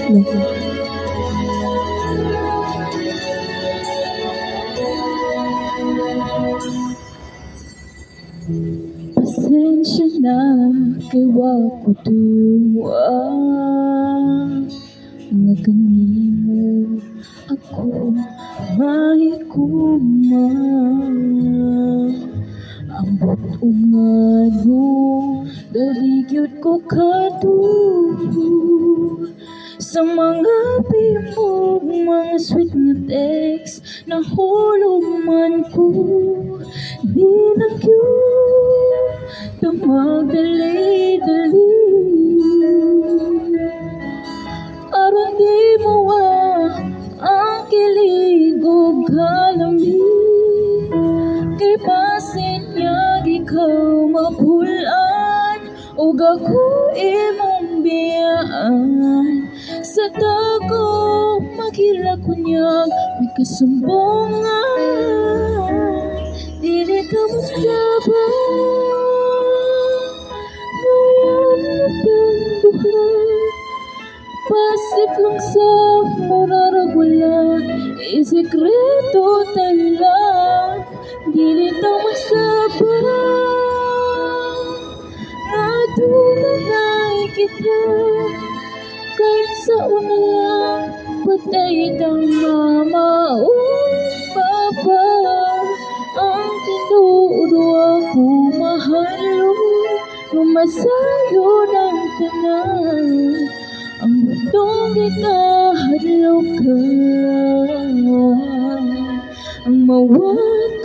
Pasensya na kay wa ko tuwa nga kanimo ako mahiguma. Ambot ungano dali gyud ko katuo sa mga bimog mga sweet nga text nahulog man ko. Di na gyud magdali-dali aron di mo ang kilig ug kalamig. Kay basin niya ikaw mapulaan ug ako imong biyaan. Sa dago maghilakunyag may kasumbongan, dili ka magsabang ngayon natang buhay. Pasif lang sa murarag wala, isikreto tala, dili tang magsabang nga dunay kita. Kahit sa una patay kang mamaupapa, ang tinuod ako mahalo, lumasayo ng tanan, ang butong ikahadlaw ka, ang mawat